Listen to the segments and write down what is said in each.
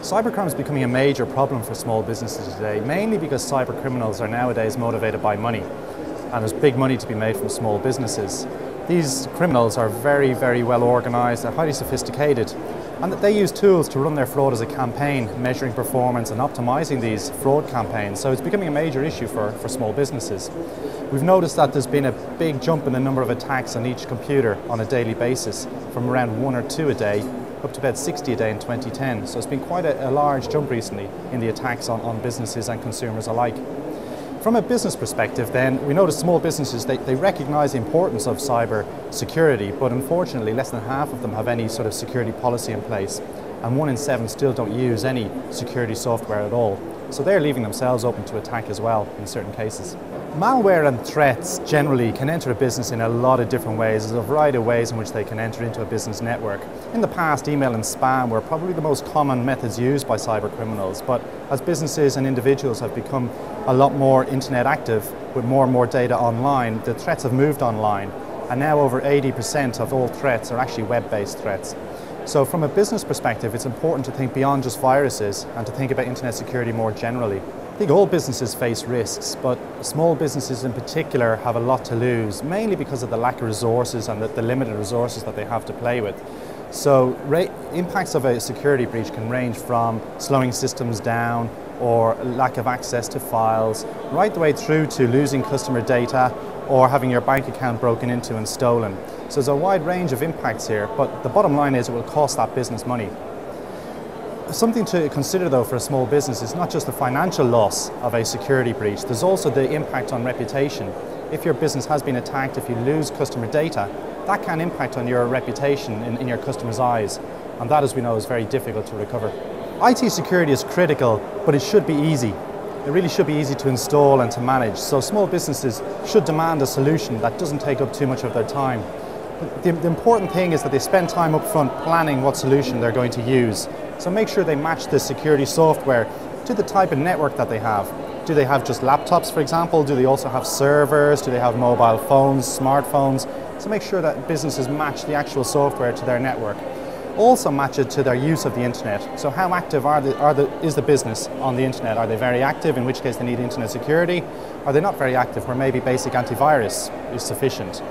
Cybercrime is becoming a major problem for small businesses today, mainly because cyber criminals are nowadays motivated by money, and there's big money to be made from small businesses. These criminals are very, very well organised, they're highly sophisticated, and they use tools to run their fraud as a campaign, measuring performance and optimising these fraud campaigns. So it's becoming a major issue for small businesses. We've noticed that there's been a big jump in the number of attacks on each computer on a daily basis, from around 1 or 2 a day up to about 60 a day in 2010. So it's been quite a large jump recently in the attacks on businesses and consumers alike. From a business perspective then, we notice small businesses, they recognise the importance of cyber security, but unfortunately less than half of them have any sort of security policy in place, and 1 in 7 still don't use any security software at all. So they're leaving themselves open to attack as well in certain cases. Malware and threats generally can enter a business in a lot of different ways. There's a variety of ways in which they can enter into a business network. In the past, email and spam were probably the most common methods used by cyber criminals, but as businesses and individuals have become a lot more internet active with more and more data online, the threats have moved online, and now over 80% of all threats are actually web-based threats. So from a business perspective, it's important to think beyond just viruses and to think about internet security more generally. I think all businesses face risks, but small businesses in particular have a lot to lose, mainly because of the lack of resources and the limited resources that they have to play with. So impacts of a security breach can range from slowing systems down or lack of access to files, right the way through to losing customer data or having your bank account broken into and stolen. So there's a wide range of impacts here, but the bottom line is it will cost that business money. Something to consider though for a small business is not just the financial loss of a security breach, there's also the impact on reputation. If your business has been attacked, if you lose customer data, that can impact on your reputation in your customers' eyes, and that, as we know, is very difficult to recover. IT security is critical, but it should be easy. It really should be easy to install and to manage, so small businesses should demand a solution that doesn't take up too much of their time. The important thing is that they spend time up front planning what solution they're going to use. So make sure they match the security software to the type of network that they have. Do they have just laptops, for example? Do they also have servers? Do they have mobile phones, smartphones? So make sure that businesses match the actual software to their network. Also match it to their use of the internet. So how active is the business on the internet? Are they very active, in which case they need internet security? Are they not very active, where maybe basic antivirus is sufficient?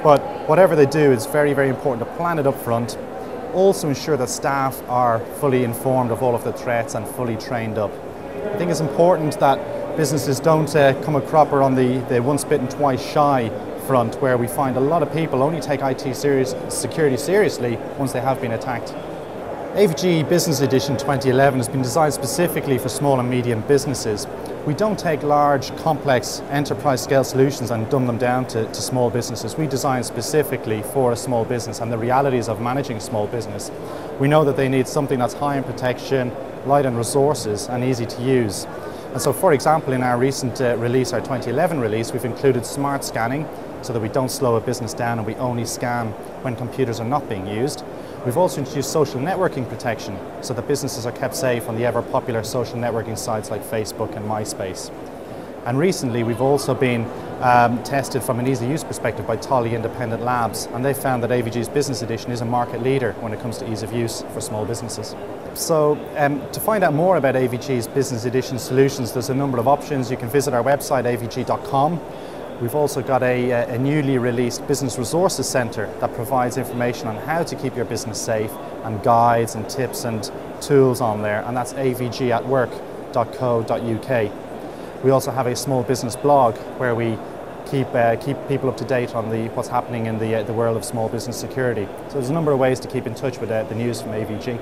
But whatever they do, it's very, very important to plan it up front. Also ensure that staff are fully informed of all of the threats and fully trained up. I think it's important that businesses don't come a cropper on the once bitten, twice shy front, where we find a lot of people only take IT security seriously once they have been attacked. AVG Business Edition 2011 has been designed specifically for small and medium businesses. We don't take large, complex enterprise scale solutions and dumb them down to small businesses. We design specifically for a small business and the realities of managing a small business. We know that they need something that's high in protection, light on resources, and easy to use. And so, for example, in our recent release, our 2011 release, we've included smart scanning so that we don't slow a business down and we only scan when computers are not being used. We've also introduced social networking protection so that businesses are kept safe on the ever popular social networking sites like Facebook and MySpace. And recently we've also been tested from an easy use perspective by Tolly Independent Labs, and they found that AVG's Business Edition is a market leader when it comes to ease of use for small businesses. So to find out more about AVG's Business Edition solutions, there's a number of options. You can visit our website avg.com. We've also got a newly released Business Resources Centre that provides information on how to keep your business safe and guides and tips and tools on there, and that's avgatwork.co.uk. We also have a small business blog where we keep people up to date on what's happening in the world of small business security. So there's a number of ways to keep in touch with the news from AVG.